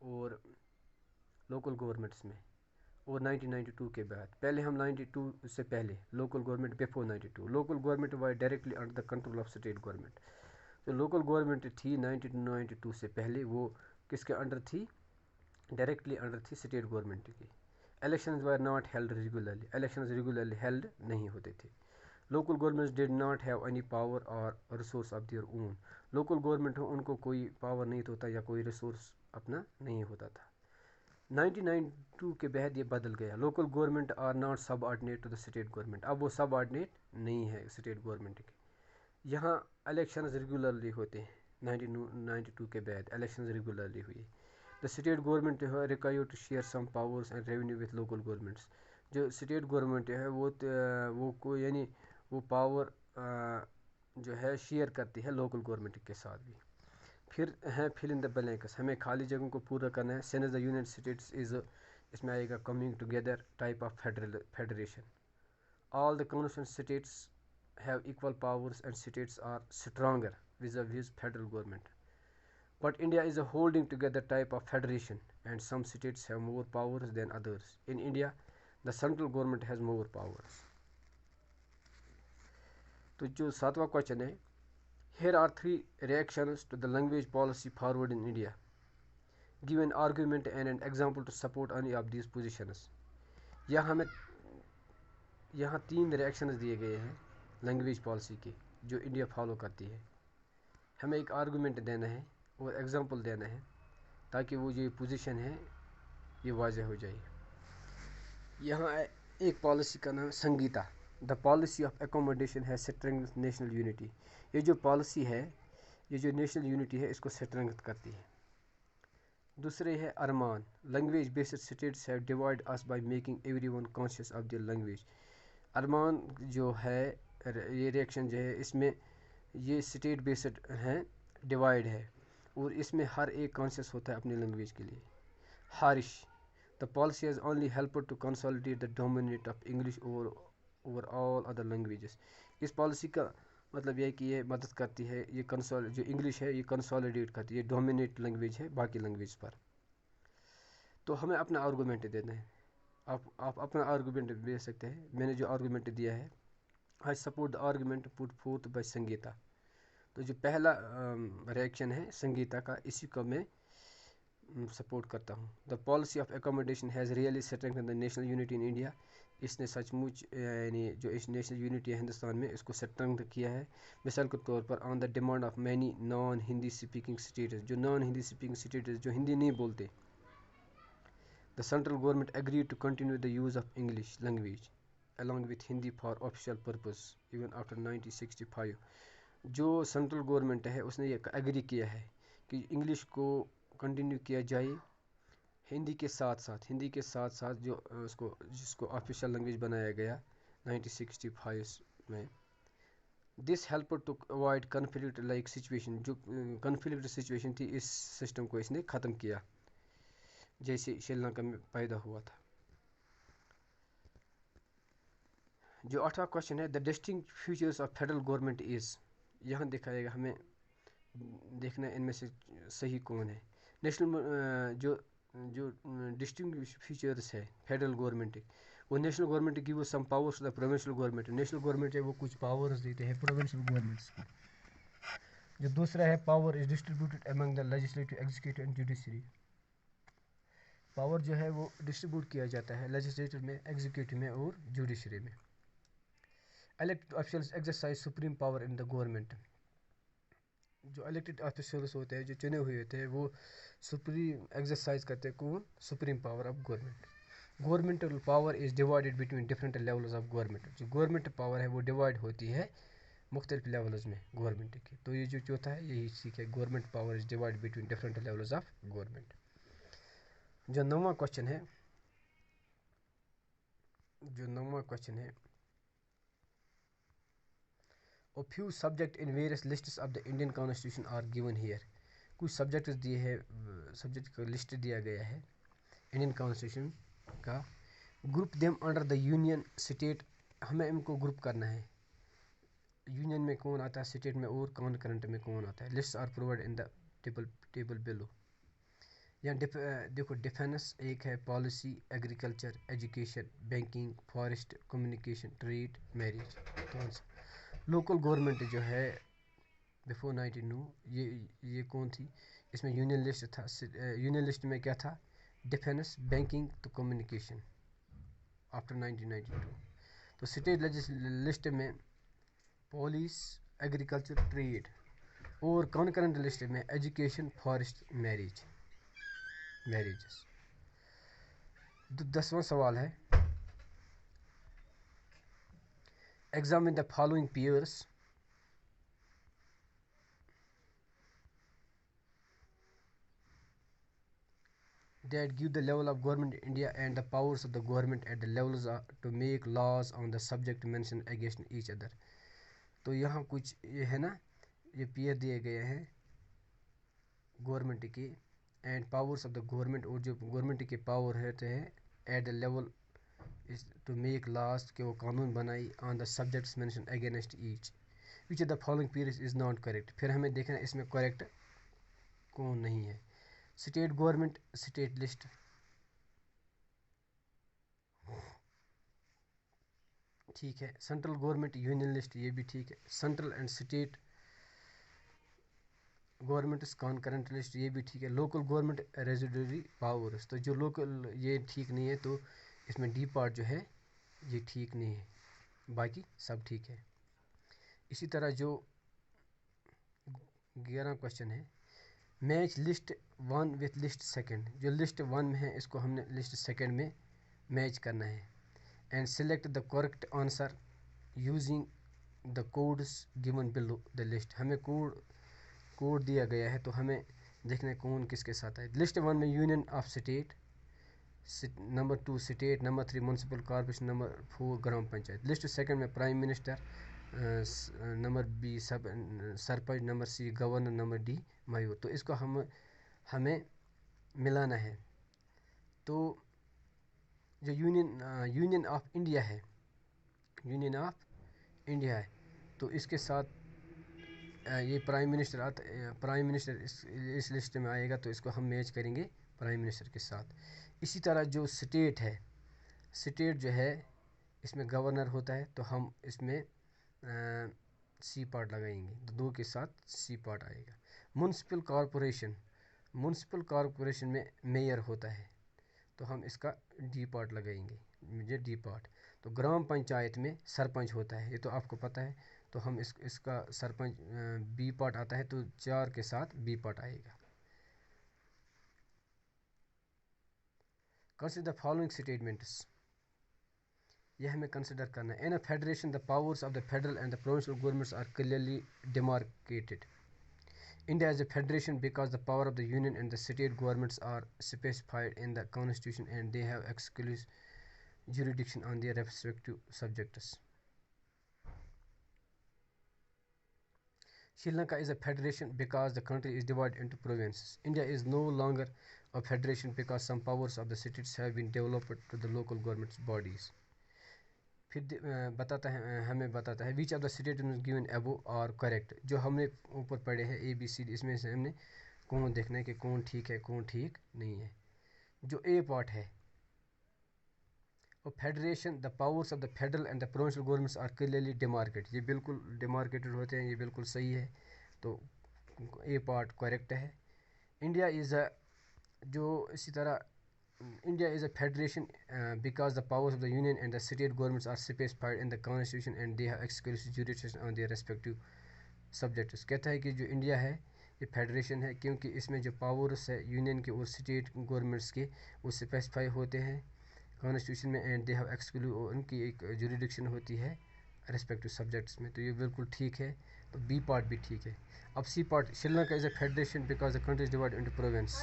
اور local governments میں، اور 1992 کے بعد. پہلے ہم 92 سے پہلے local government before 92. Local government was directly under the control of state government. جو لوکل گورنمنٹ تھی 1992 سے پہلے وہ کس کے انڈر تھی؟ ڈائریکٹلی انڈر تھی اسٹیٹ گورنمنٹ کی. Elections were not held regularly. Elections regularly held نہیں ہوتے تھے. Local governments did not have any power اور resource of their own. Local government ان کو کوئی پاور نہیں ہوتا یا کوئی ریسورس اپنا نہیں ہوتا تھا. 1992 کے بعد یہ بدل گیا. Local government are not subordinate to the state government. اب وہ سب آرڈینیٹ نہیں ہے اسٹیٹ گورنمنٹ کے. یہاں الیکشنز ریگولرلی ہوتے ہیں. 1992 کے بعد الیکشنز ریگولرلی ہوئی. The state government require to share some powers and revenue with local governments. جو اسٹیٹ گورنمنٹ ہے وہ یعنی وہ پاور جو ہے شیئر کرتی ہے لوکل گورنمنٹ کے ساتھ بھی. پھر ہیں فل ان دا بلینکس. ہمیں خالی جگہوں کو پورا کرنا ہے. Since the United States is اس میں آئے گا coming together type of federation. All the constituent states have equal powers and states are stronger vis-a-vis federal government. But India is a holding together type of federation and some states have more powers than others. In India, the central government has more powers. تو جو 7واں question ہے, here are 3 reactions to the language policy forward in India. Give an argument and an example to support any of these positions. یہاں 3 reactions دیے گئے ہیں language policy کی جو India follow کرتی ہے. ہمیں ایک آرگومنٹ دینا ہے اور ایگزامپل دینا ہے تاکہ وہ جو پوزیشن ہے یہ واضح ہو جائے. یہاں ایک پالیسی کا نام Sangeeta. The policy of accommodation ہے اسٹرینگتھ نیشنل یونٹی. یہ جو پالیسی ہے یہ جو نیشنل یونٹی ہے اس کو اسٹرینگتھ کرتی ہے. دوسرے ہے ارمان. Language based states have divide us by making every one conscious of their language. ارمان جو ہے یہ ریئیکشن جو ہے اس میں یہ اسٹیٹ بیسڈ ہیں ڈیوائڈ ہے اور اس میں ہر ایک کانشیس ہوتا ہے اپنی لینگویج کے لیے. Harsh. The policy has only helped to consolidate the dominate of English over all other languages. اس پالیسی کا مطلب یہ ہے کہ یہ مدد کرتی ہے یہ جو انگلش ہے یہ کنسالیڈیٹ کرتی ہے, یہ ڈومینیٹ لینگویج ہے باقی لینگویج پر. تو ہمیں اپنا آرگومنٹ دینا ہے. آپ اپنا آرگومنٹ دے سکتے ہیں. میں نے جو آرگومنٹ دیا ہے I support the argument put forth by Sangita. تو جو پہلا ریئیکشن ہے سنگیتا کا اسی کو میں سپورٹ کرتا ہوں. The policy of accommodation has really strengthened the national unity in India. اس نے سچ مچ یعنی جو اس نیشنل یونٹی ہے ہندوستان میں اس کو اسٹرینگتھ کیا ہے. مثال کے طور پر on the demand of many non Hindi speaking states. جو نان ہندی اسپیکنگ اسٹیٹس جو ہندی نہیں بولتے, the central government agreed to continue the use of English language along with Hindi for official purpose even after 1965. جو سینٹرل گورنمنٹ ہے اس نے یہ agri کیا ہے کہ انگلش کو کنٹینیو کیا جائے ہندی کے ساتھ جو جس کو آفیشیل لینگویج بنایا گیا 1965 میں. This help to avoid conflict like situation. جو کنفلکٹ سچویشن تھی اس سسٹم کو اس نے ختم کیا جیسے شری لنکا میں پیدا ہوا تھا. جو 8واں کوشچن ہے the distinct features of federal government is. یہاں دکھائے گا ہمیں دیکھنا ہے ان میں سے صحیح کون ہے. نیشنل جو ڈسٹنکٹ فیچرس ہے فیڈرل گورنمنٹ وہ نیشنل گورنمنٹ کی وہ some powers the provincial government. National government ہے وہ کچھ پاورز دیتے ہیں پروونشل گورنمنٹس کو. جو دوسرا ہے power is distributed Umang the legislative executive and judiciary. Power جو ہے وہ ڈسٹریبیوٹ کیا جاتا ہے لیجسلیٹو میں, ایگزیکٹو میں اور جوڈیشری میں. Elected officials exercise supreme power in the government. جو الیکٹڈ آفیشلز ہوتے ہیں جو چنے ہوئے ہوتے ہیں وہ سپریم ایکسرسائز کرتے ہیں کون؟ Supreme power of government. Governmental power is divided between different levels of government. جو گورنمنٹ پاور ہے وہ ڈیوائڈ ہوتی ہے مختلف لیولز میں گورنمنٹ کی. تو یہ جو چوتھا ہے یہی سیکھ ہے government power is divide between different levels of government. جو 9واں کوشچن ہے A few subject in various lists of the Indian Constitution are given here. کچھ سبجیکٹس دیے ہیں, سبجیکٹ کا لسٹ دیا گیا ہے انڈین کانسٹیٹیوشن کا. Group them under the union state. ہمیں ان کو گروپ کرنا ہے. یونین میں کون آتا ہے, اسٹیٹ میں اور کون کرنٹ میں کون آتا ہے. Lists are provide in the table below. یا دیکھو ڈیفینس ایک ہے، policy, agriculture, education, banking, forest, communication, trade, marriage. تو لوکل گورنمنٹ جو ہے بفور 1992 یہ کون تھی؟ اس میں یونین لسٹ تھا. یونین لسٹ میں کیا تھا؟ ڈیفینس، بینکنگ تو کمیونیکیشن آفٹر 1992. تو اسٹیٹ لسٹ میں پولیس، ایگریکلچر، ٹریڈ، اور کنکرنٹ لسٹ میں ایجوکیشن، فارسٹ، میریجز. 10واں سوال ہے، examine the following periods that give the level of government in India and the powers of the government at the levels to make laws on the subject mentioned against each other. تو یہاں کچھ یہ ہے نا، یہ pair دیے گئے ہیں گورنمنٹ کے and powers of the government, اور جو گورنمنٹ کے پاور ہوتے ہیں at the level to make laws, کہ وہ قانون بنائی on the subjects mention against which of the following pairs is not correct. پھر ہمیں دیکھنا اس میں کریکٹ کون نہیں ہے. اسٹیٹ گورنمنٹ، اسٹیٹ لسٹ، ٹھیک ہے. سینٹرل گورنمنٹ، یونین لسٹ، یہ بھی ٹھیک ہے. Central and state governments concurrent list, یہ بھی ٹھیک ہے. لوکل گورنمنٹ ریزیڈوری پاورس، تو جو لوکل یہ ٹھیک نہیں ہے، تو اس میں ڈی پارٹ جو ہے یہ ٹھیک نہیں ہے، باقی سب ٹھیک ہے. اسی طرح جو 11 کوشچن ہے، میچ لسٹ 1 وتھ لسٹ 2. جو لسٹ 1 میں ہے اس کو ہم نے لسٹ 2 میں میچ کرنا ہے. And select the correct answer using the codes given below the list. ہمیں کوڈ دیا گیا ہے، تو ہمیں دیکھنا ہے کون کس کے ساتھ ہے. لسٹ 1 میں union of state, number 2 state, number 3 municipal corporation, number 4 gram panchayat. List 2 میں prime minister, number B sarpanch, number C governor, number D mayor. تو اس کو ہمیں ملانا ہے. تو جو یونین آف انڈیا ہے، یونین آف انڈیا ہے، تو اس کے ساتھ یہ پرائم منسٹر اس لسٹ میں آئے گا، تو اس کو ہم میچ کریں گے پرائم منسٹر کے ساتھ. اسی طرح جو اسٹیٹ ہے، اسٹیٹ جو ہے اس میں گورنر ہوتا ہے، تو ہم اس میں سی پارٹ لگائیں گے، 2 کے ساتھ سی پارٹ آئے گا. میونسپل کارپوریشن میں میئر ہوتا ہے، تو ہم اس کا ڈی پارٹ لگائیں گے، مجھے ڈی پارٹ. تو گرام پنچایت میں سرپنچ ہوتا ہے، یہ تو آپ کو پتہ ہے، تو ہم اس کا سرپنچ بی پارٹ آتا ہے، تو 4 کے ساتھ بی پارٹ آئے گا. کنسیڈر دا فالوئنگ اسٹیٹمنٹس، یہ ہمیں کنسیڈر کرنا ہے. In a federation the powers of the federal and the provincial governments are clearly demarcated. India is a federation because the power of the union and the state governments are specified in the constitution and they have exclusive jurisdiction on their respective subjects. Sri Lanka is a federation because the country is divided into provinces. India is no longer a federation because some powers of the states have been developed to the local government bodies. پھر ہمیں بتاتا ہے which of the statements given above are correct. جو ہم نے اوپر پڑھے ہیں اے بی سی ڈی، اس میں سے ہم نے کون دیکھنا ہے کہ کون ٹھیک ہے کون ٹھیک نہیں ہے. جو اے پارٹ ہے، federation the powers of the federal and the provincial governments are clearly demarcated, یہ بالکل ڈیمارکیٹڈ ہوتے ہیں، یہ بالکل صحیح ہے، تو اے پارٹ کریکٹ ہے. انڈیا از اے، جو اسی طرح India is a federation because the powers of the union and the state governments are specified in the constitution and they have exclusive jurisdiction on their respective subjects. کہتا ہے کہ جو India ہے یہ federation ہے کیونکہ اس میں جو پاورس ہے یونین کے اور اسٹیٹ گورنمنٹس کے، وہ اسپیسیفائی ہوتے ہیں کانسٹیٹیوشن میں، اینڈ دے ہیو ایکسکلوسیو، ان کی ایک جوریڈکشن ہوتی ہے ریسپیکٹو سبجیکٹس میں. تو یہ بالکل ٹھیک ہے، تو بی پارٹ بھی ٹھیک ہے. اب C part, Sri Lanka is a federation because the country is divide into province.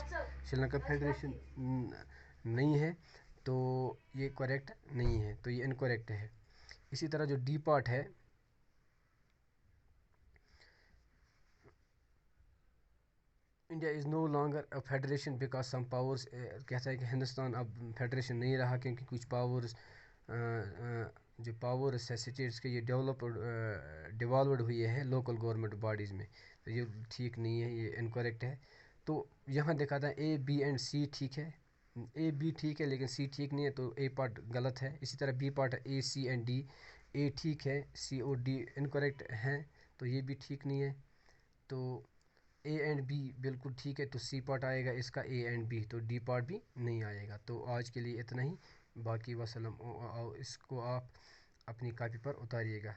Sri Lanka federation نہیں ہے، تو یہ کریکٹ نہیں ہے، تو یہ انکریکٹ ہے. اسی طرح جو ڈی پارٹ ہے، India is no longer a federation because some powers, کہتا ہے کہ ہندوستان اب فیڈریشن نہیں رہا کیونکہ کچھ پاورس، جو پاورس ہے اسٹیٹس کے، یہ ڈیوالوڈ ہوئی ہے لوکل گورنمنٹ باڈیز میں. تو یہ ٹھیک نہیں ہے، یہ انکریکٹ ہے. تو یہاں دکھاتا ہے اے بی اینڈ سی ٹھیک ہے، اے بی ٹھیک ہے لیکن سی ٹھیک نہیں ہے، تو اے پارٹ غلط ہے. اسی طرح بی پارٹ ہے اے سی اینڈ ڈی، اے ٹھیک ہے سی اور ڈی انکریکٹ ہیں، تو یہ بھی ٹھیک نہیں ہے. تو اے اینڈ بی بالکل ٹھیک ہے، تو سی پارٹ آئے گا اس کا اے اینڈ بی، تو ڈی پارٹ بھی نہیں آئے گا. تو آج کے لیے اتنا ہی، باقی وسلم اس کو آپ اپنی کاپی پر اتاریے گا.